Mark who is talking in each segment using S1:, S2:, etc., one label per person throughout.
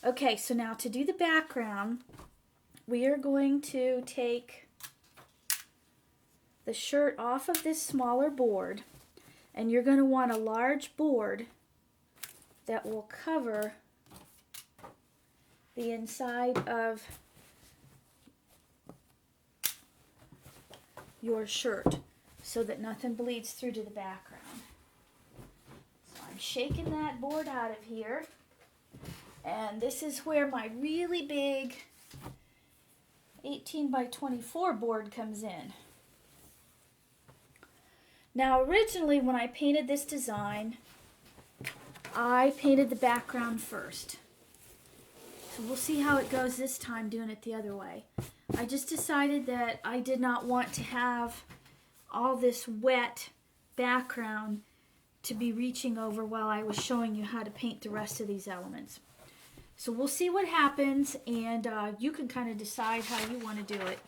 S1: Okay, so now to do the background, we are going to take the shirt off of this smaller board, and you're going to want a large board that will cover the inside of your shirt so that nothing bleeds through to the background. So I'm shaking that board out of here, and this is where my really big 18 by 24 board comes in. Now originally when I painted this design, I painted the background first. So we'll see how it goes this time doing it the other way. I just decided that I did not want to have all this wet background to be reaching over while I was showing you how to paint the rest of these elements. So we'll see what happens, and you can kind of decide how you want to do it.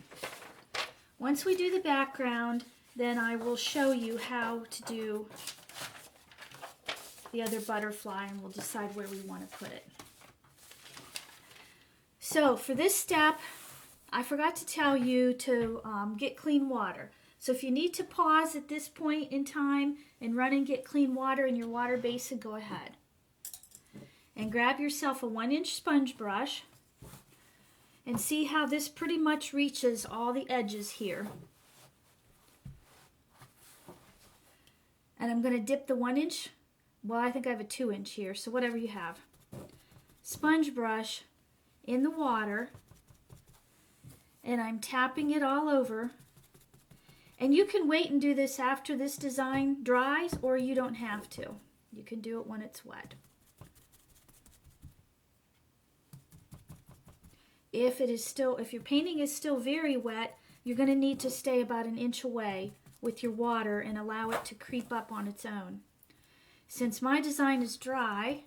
S1: Once we do the background, then I will show you how to do the other butterfly, and we'll decide where we want to put it. So for this step, I forgot to tell you to get clean water. So if you need to pause at this point in time and run and get clean water in your water basin, go ahead. And grab yourself a 1-inch sponge brush and see how this pretty much reaches all the edges here. And I'm going to dip the 1-inch, well, I think I have a 2-inch here, so whatever you have, sponge brush in the water, and I'm tapping it all over. And you can wait and do this after this design dries, or you don't have to. You can do it when it's wet. If your painting is still very wet, you're going to need to stay about 1 inch away with your water and allow it to creep up on its own. Since my design is dry,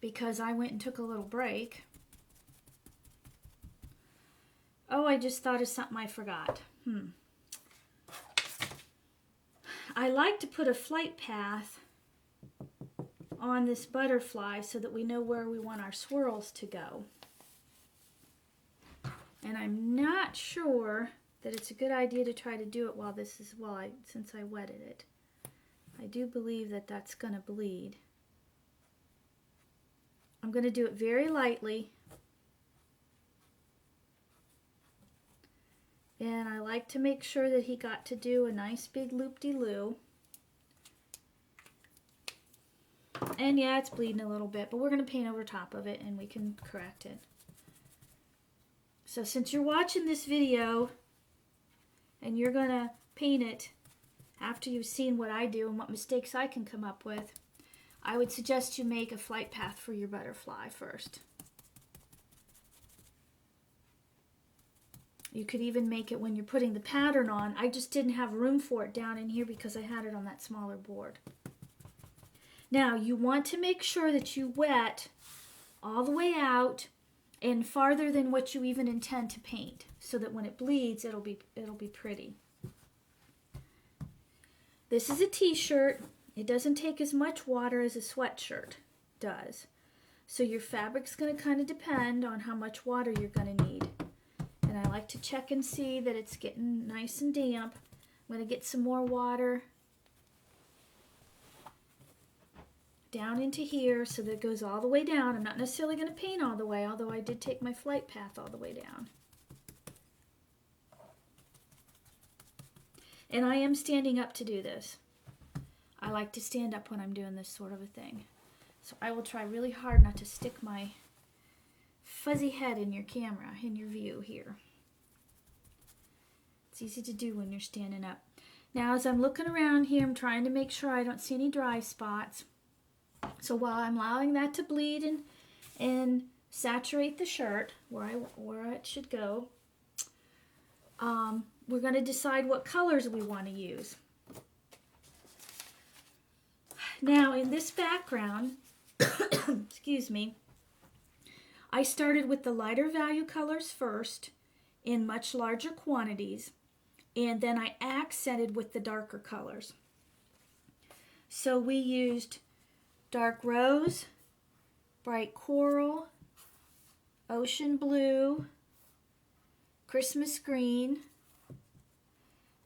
S1: because I went and took a little break, oh, I just thought of something I forgot. I like to put a flight path on this butterfly so that we know where we want our swirls to go. And I'm not sure that it's a good idea to try to do it while since I wetted it. I do believe that that's going to bleed. I'm going to do it very lightly. And I like to make sure that he got to do a nice big loop-de-loo. And yeah, it's bleeding a little bit, but we're going to paint over top of it and we can correct it. So since you're watching this video and you're going to paint it after you've seen what I do and what mistakes I can come up with, I would suggest you make a flight path for your butterfly first. You could even make it when you're putting the pattern on. I just didn't have room for it down in here because I had it on that smaller board. Now you want to make sure that you wet all the way out and farther than what you even intend to paint, so that when it bleeds, it'll be pretty. This is a t-shirt. It doesn't take as much water as a sweatshirt does. So your fabric's going to kind of depend on how much water you're going to need. And I like to check and see that it's getting nice and damp. I'm going to get some more water down into here so that it goes all the way down. I'm not necessarily going to paint all the way, although I did take my flight path all the way down. And I am standing up to do this. I like to stand up when I'm doing this sort of a thing. So I will try really hard not to stick my fuzzy head in your camera, in your view here. It's easy to do when you're standing up. Now as I'm looking around here, I'm trying to make sure I don't see any dry spots. So while I'm allowing that to bleed and saturate the shirt where it should go, we're going to decide what colors we want to use. Now in this background, excuse me, I started with the lighter value colors first in much larger quantities, and then I accented with the darker colors. So we used dark rose, bright coral, ocean blue, Christmas green,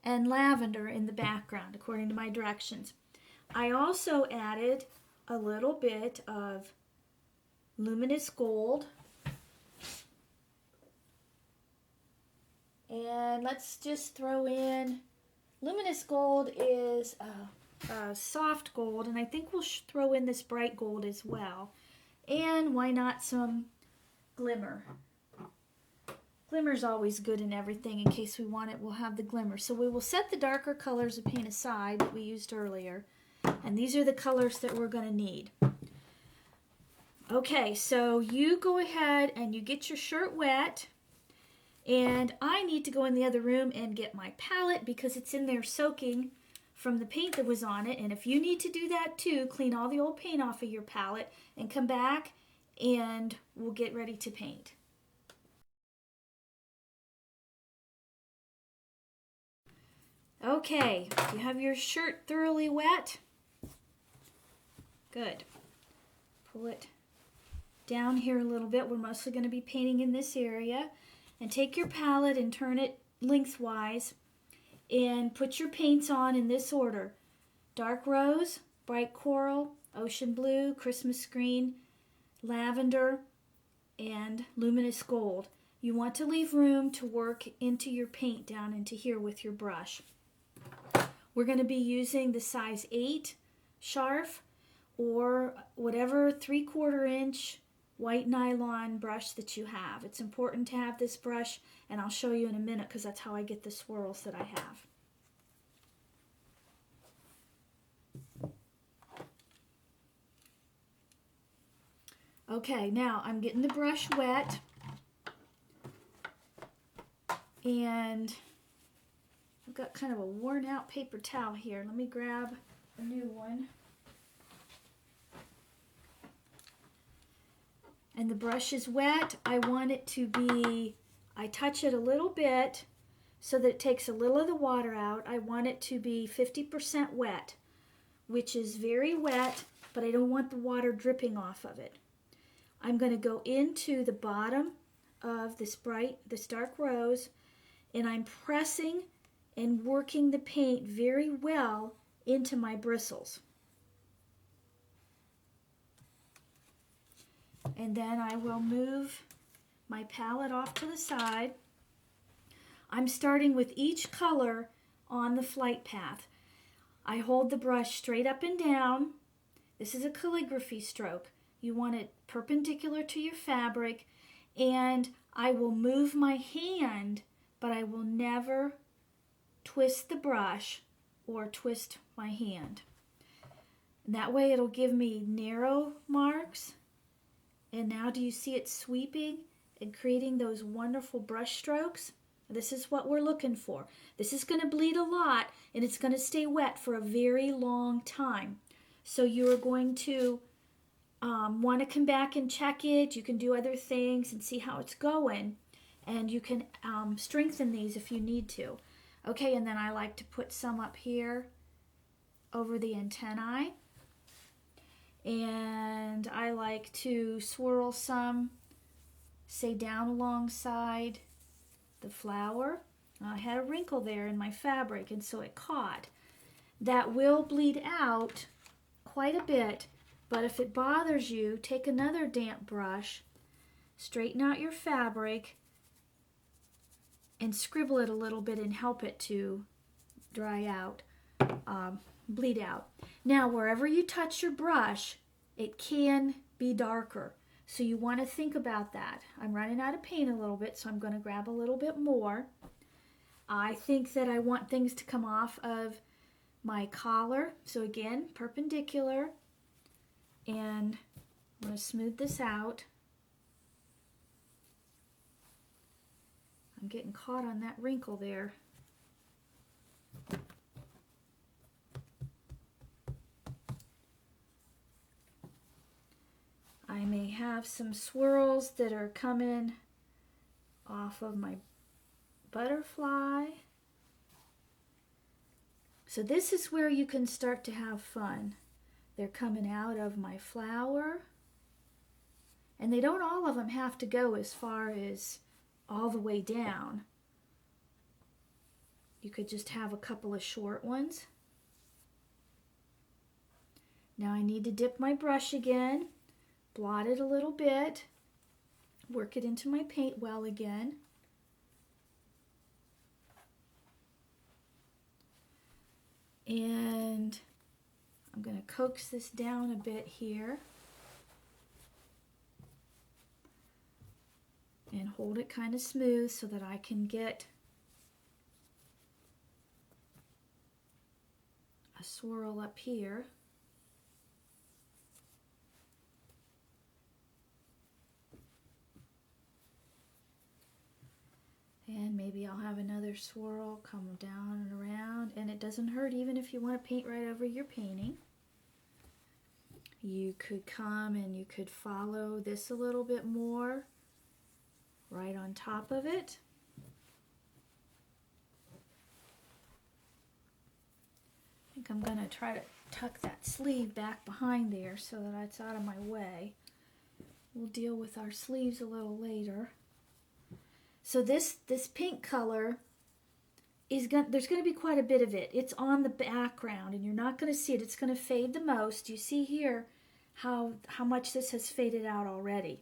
S1: and lavender in the background according to my directions. I also added a little bit of luminous gold. And let's just throw in, luminous gold is a soft gold, and I think we'll throw in this bright gold as well. And why not some glimmer? Glimmer's always good in everything. In case we want it, we'll have the glimmer. So we will set the darker colors of paint aside that we used earlier. And these are the colors that we're going to need. Okay, so you go ahead and you get your shirt wet. And I need to go in the other room and get my palette because it's in there soaking from the paint that was on it. And if you need to do that too, clean all the old paint off of your palette and come back and we'll get ready to paint. Okay, you have your shirt thoroughly wet? Good. Pull it down here a little bit. We're mostly going to be painting in this area. And take your palette and turn it lengthwise and put your paints on in this order. Dark rose, bright coral, ocean blue, Christmas green, lavender, and luminous gold. You want to leave room to work into your paint down into here with your brush. We're going to be using the size 8 Scharf or whatever 3/4 inch white nylon brush that you have. It's important to have this brush, and I'll show you in a minute because that's how I get the swirls that I have. Okay, now I'm getting the brush wet, and I've got kind of a worn out paper towel here. Let me grab a new one. And the brush is wet. I want it to be, I touch it a little bit so that it takes a little of the water out. I want it to be 50% wet, which is very wet, but I don't want the water dripping off of it. I'm going to go into the bottom of this dark rose, and I'm pressing and working the paint very well into my bristles. And then I will move my palette off to the side. I'm starting with each color on the flight path. I hold the brush straight up and down. This is a calligraphy stroke. You want it perpendicular to your fabric, and I will move my hand, but I will never twist the brush or twist my hand. And that way it'll give me narrow marks. And now do you see it sweeping and creating those wonderful brush strokes? This is what we're looking for. This is going to bleed a lot, and it's going to stay wet for a very long time. So you're going to want to come back and check it. You can do other things and see how it's going. And you can strengthen these if you need to. Okay, and then I like to put some up here over the antennae. And I like to swirl some, say down alongside the flower. I had a wrinkle there in my fabric, and so it caught. That will bleed out quite a bit, but if it bothers you, take another damp brush, straighten out your fabric, and scribble it a little bit and help it to dry out, bleed out. Now, wherever you touch your brush, it can be darker. So you want to think about that. I'm running out of paint a little bit, so I'm going to grab a little bit more. I think that I want things to come off of my collar. So again, perpendicular. And I'm going to smooth this out. I'm getting caught on that wrinkle there. I may have some swirls that are coming off of my butterfly. So this is where you can start to have fun. They're coming out of my flower. And they don't all of them have to go as far as all the way down. You could just have a couple of short ones. Now I need to dip my brush again, blot it a little bit, work it into my paint well again. And I'm going to coax this down a bit here and hold it kind of smooth so that I can get a swirl up here. And maybe I'll have another swirl come down and around, and it doesn't hurt even if you want to paint right over your painting. You could come and you could follow this a little bit more right on top of it. I think I'm going to try to tuck that sleeve back behind there so that it's out of my way. We'll deal with our sleeves a little later. So this pink color there's going to be quite a bit of it. It's on the background and you're not going to see it. It's going to fade the most. You see here how much this has faded out already.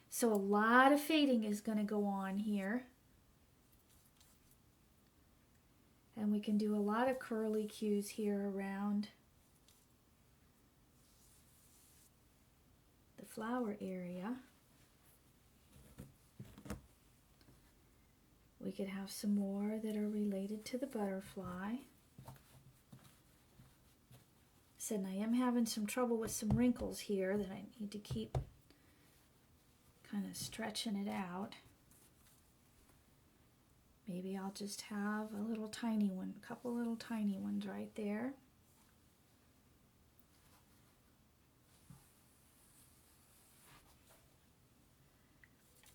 S1: So a lot of fading is going to go on here. And we can do a lot of curly cues here around the flower area. We could have some more that are related to the butterfly. And I am having some trouble with some wrinkles here that I need to keep kind of stretching it out. Maybe I'll just have a little tiny one, a couple little tiny ones right there.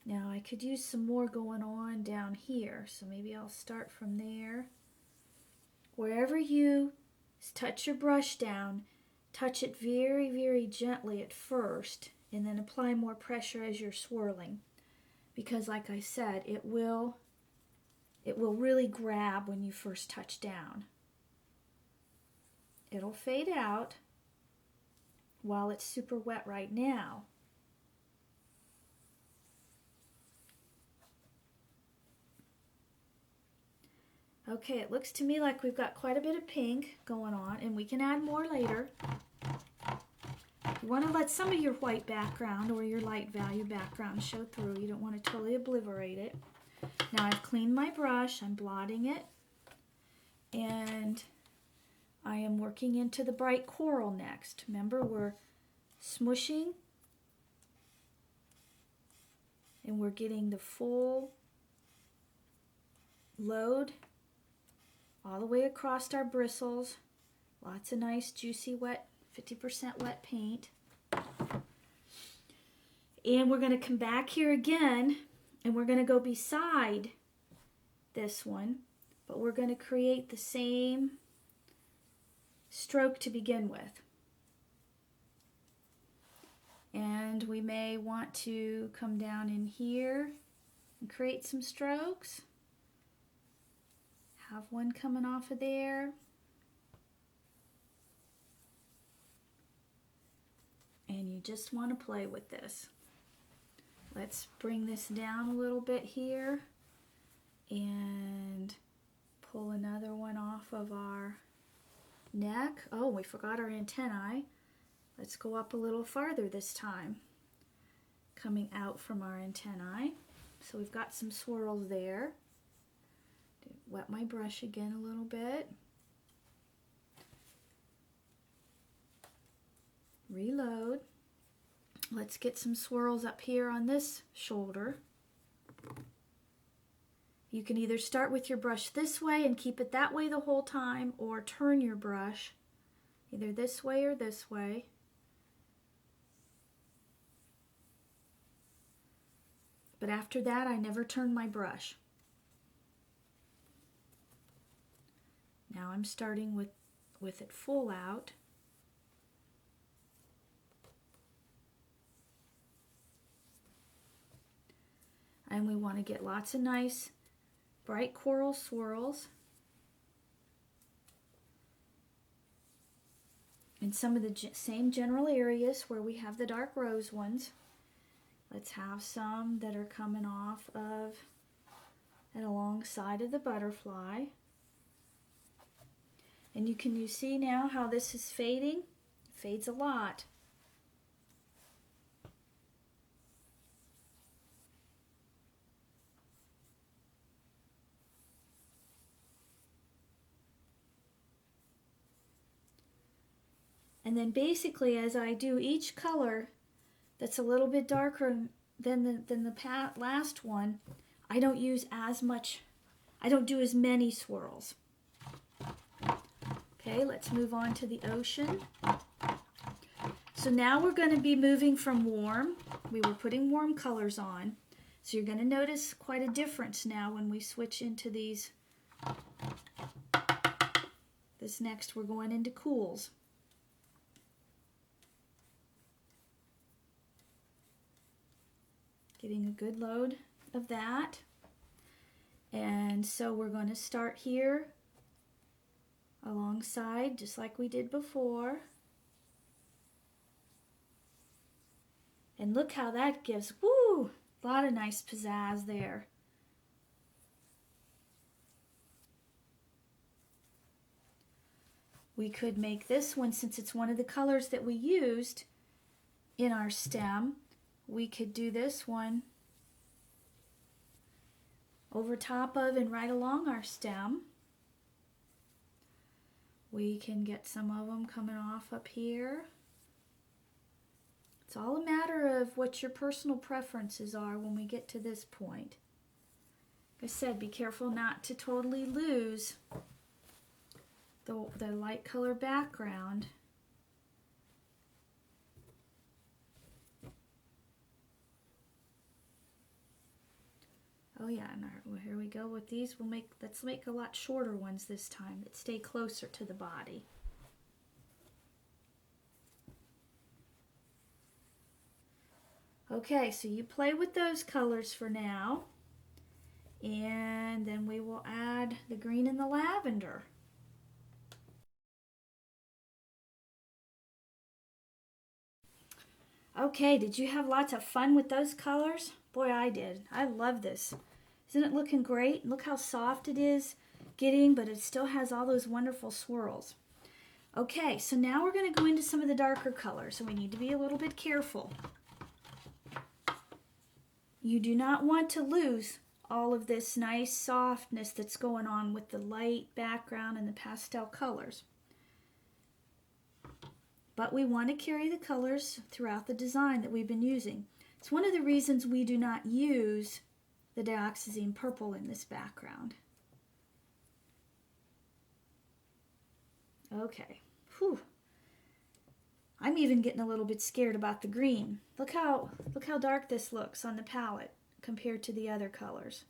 S1: Now I could use some more going on down here, so maybe I'll start from there. Wherever you touch your brush down, touch it very, very gently at first, and then apply more pressure as you're swirling. Because like I said, it will really grab when you first touch down. It'll fade out while it's super wet right now. Okay, it looks to me like we've got quite a bit of pink going on, and we can add more later. You want to let some of your white background or your light value background show through. You don't want to totally obliterate it. Now I've cleaned my brush, I'm blotting it, and I am working into the bright coral next. Remember, we're smushing and we're getting the full load all the way across our bristles. Lots of nice juicy wet, 50% wet paint. And we're going to come back here again and we're going to go beside this one, but we're going to create the same stroke to begin with. And we may want to come down in here and create some strokes. Have one coming off of there. And you just want to play with this. Let's bring this down a little bit here and pull another one off of our neck. Oh, we forgot our antennae. Let's go up a little farther this time, coming out from our antennae. So we've got some swirls there. Wet my brush again a little bit. Reload. Let's get some swirls up here on this shoulder. You can either start with your brush this way and keep it that way the whole time, or turn your brush either this way or this way. But after that, I never turn my brush. Now I'm starting with it full out. And we want to get lots of nice bright coral swirls in some of the same general areas where we have the dark rose ones. Let's have some that are coming off of and alongside of the butterfly. And you see now how this is fading? It fades a lot. And then basically as I do each color that's a little bit darker than the last one, I don't use as much, I don't do as many swirls. Okay, let's move on to the ocean. So now we're going to be moving from warm. We were putting warm colors on. So you're going to notice quite a difference now when we switch into these. This next we're going into cools. Getting a good load of that. And so we're going to start here alongside, just like we did before. And look how that gives, woo, a lot of nice pizzazz there. We could make this one, since it's one of the colors that we used in our stem, we could do this one over top of and right along our stem. We can get some of them coming off up here. It's all a matter of what your personal preferences are when we get to this point. Like I said, be careful not to totally lose the light color background. Oh yeah, and here we go with these. Let's make a lot shorter ones this time that stay closer to the body. Okay, so you play with those colors for now, and then we will add the green and the lavender. Okay, did you have lots of fun with those colors? Boy, I did. I love this. Isn't it looking great? Look how soft it is getting, but it still has all those wonderful swirls. Okay, so now we're going to go into some of the darker colors, so we need to be a little bit careful. You do not want to lose all of this nice softness that's going on with the light background and the pastel colors. But we want to carry the colors throughout the design that we've been using. It's one of the reasons we do not use the dioxazine purple in this background. Okay. Whew. I'm even getting a little bit scared about the green. Look how dark this looks on the palette compared to the other colors.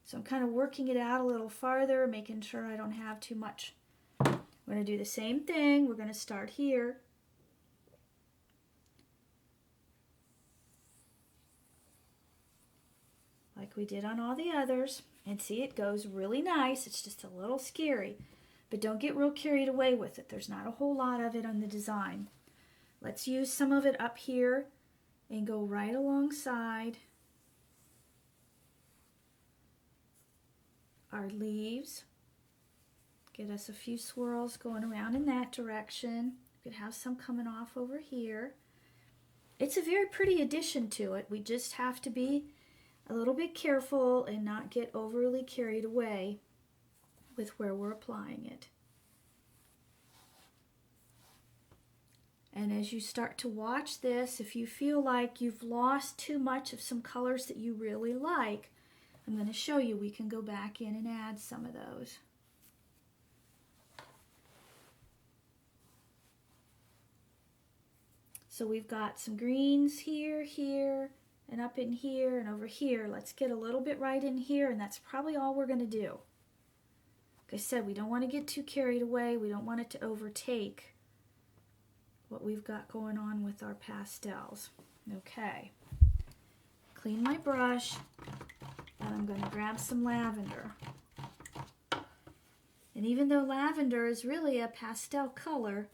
S1: So I'm kind of working it out a little farther, making sure I don't have too much. We're going to do the same thing. We're going to start here. Like we did on all the others. And see, it goes really nice. It's just a little scary. But don't get real carried away with it. There's not a whole lot of it on the design. Let's use some of it up here and go right alongside our leaves. Get us a few swirls going around in that direction. We could have some coming off over here. It's a very pretty addition to it. We just have to be a little bit careful and not get overly carried away with where we're applying it. And as you start to watch this, if you feel like you've lost too much of some colors that you really like, I'm going to show you we can go back in and add some of those. So we've got some greens here, here, and up in here and over here. Let's get a little bit right in here, and that's probably all we're going to do. Like I said, we don't want to get too carried away. We don't want it to overtake what we've got going on with our pastels. Okay. Clean my brush. And I'm going to grab some lavender. And even though lavender is really a pastel color,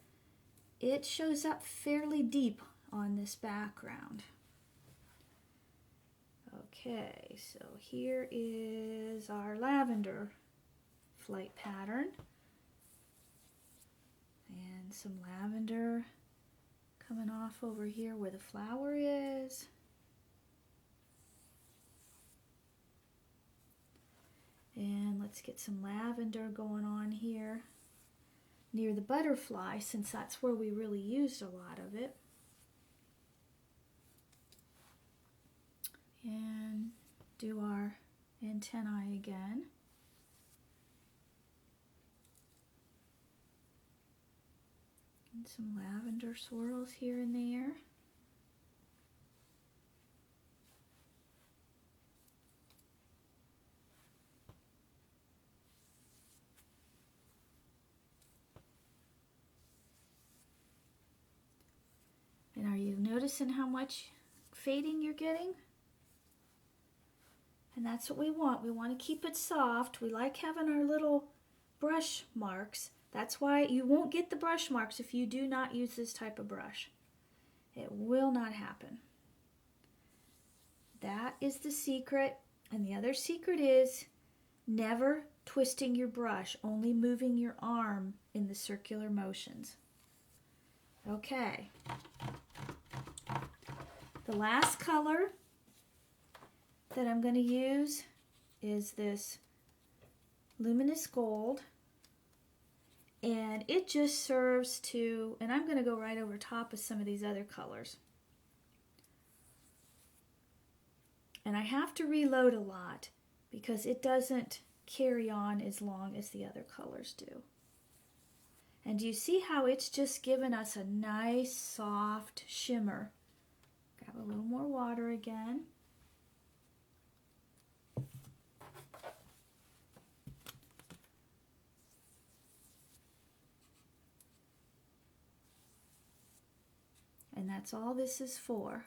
S1: it shows up fairly deep on this background. Okay, so here is our lavender flight pattern. And some lavender coming off over here where the flower is. And let's get some lavender going on here near the butterfly, since that's where we really used a lot of it. And do our antennae again. And some lavender swirls here and there. And are you noticing how much fading you're getting? And that's what we want. We want to keep it soft. We like having our little brush marks. That's why you won't get the brush marks if you do not use this type of brush. It will not happen. That is the secret. And the other secret is never twisting your brush, only moving your arm in the circular motions. Okay. The last color that I'm going to use is this luminous gold, and it just serves to, and I'm going to go right over top of some of these other colors. And I have to reload a lot because it doesn't carry on as long as the other colors do. And do you see how it's just given us a nice soft shimmer? Grab a little more water again. And that's all this is for.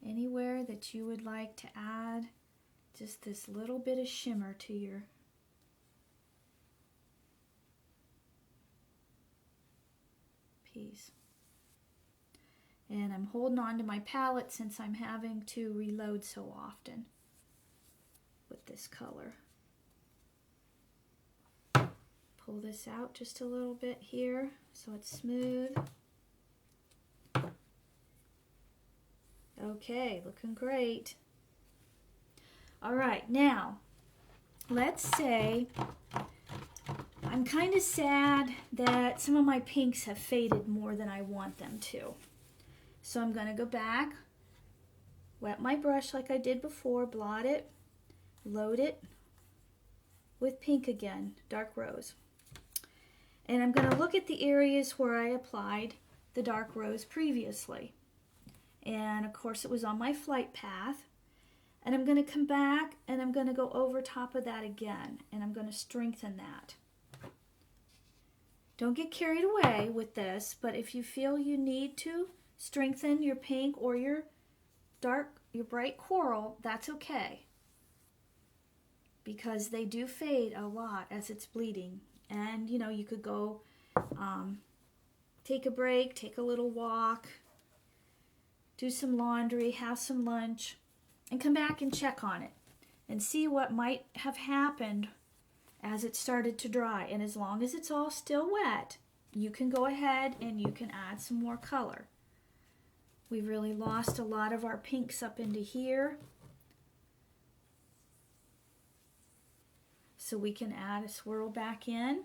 S1: Anywhere that you would like to add just this little bit of shimmer to your piece. And I'm holding on to my palette since I'm having to reload so often with this color. Pull this out just a little bit here so it's smooth. Okay, looking great. All right, now let's say I'm kind of sad that some of my pinks have faded more than I want them to. So I'm going to go back, wet my brush like I did before, blot it, load it with pink again, dark rose. And I'm going to look at the areas where I applied the dark rose previously. And of course it was on my flight path. And I'm going to come back and I'm going to go over top of that again. And I'm going to strengthen that. Don't get carried away with this, but if you feel you need to strengthen your pink or your bright coral, that's okay. Because they do fade a lot as it's bleeding. And you know, you could go take a break, take a little walk, do some laundry, have some lunch, and come back and check on it and see what might have happened as it started to dry. And as long as it's all still wet, you can go ahead and you can add some more color. We've really lost a lot of our pinks up into here. So we can add a swirl back in.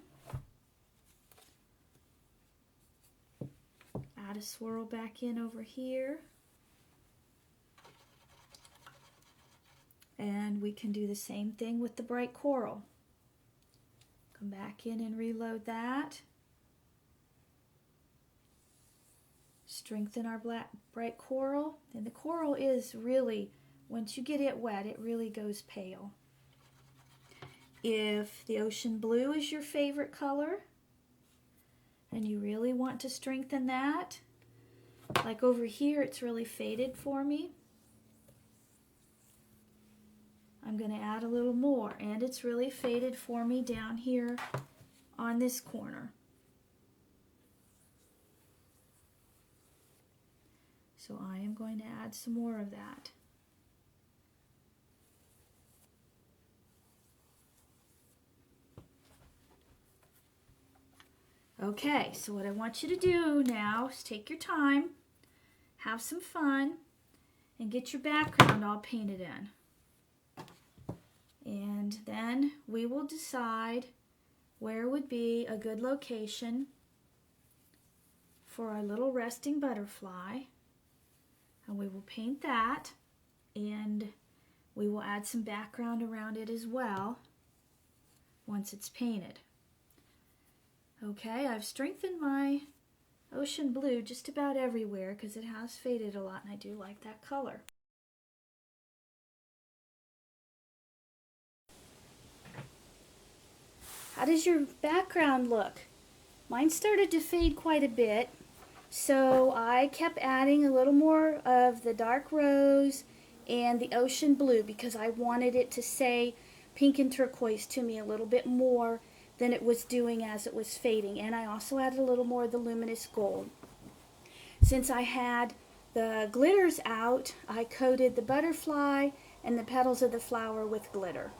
S1: Add a swirl back in over here. And we can do the same thing with the bright coral. Come back in and reload that. Strengthen our bright coral. And the coral is really, once you get it wet, it really goes pale. If the ocean blue is your favorite color and you really want to strengthen that, like over here it's really faded for me. I'm going to add a little more, and it's really faded for me down here on this corner. So I am going to add some more of that. Okay, so what I want you to do now is take your time, have some fun, and get your background all painted in. And then we will decide where would be a good location for our little resting butterfly. And we will paint that, and we will add some background around it as well once it's painted. Okay, I've strengthened my ocean blue just about everywhere because it has faded a lot, and I do like that color. How does your background look? Mine started to fade quite a bit, so I kept adding a little more of the dark rose and the ocean blue because I wanted it to say pink and turquoise to me a little bit more than it was doing as it was fading. And I also added a little more of the luminous gold. Since I had the glitters out, I coated the butterfly and the petals of the flower with glitter.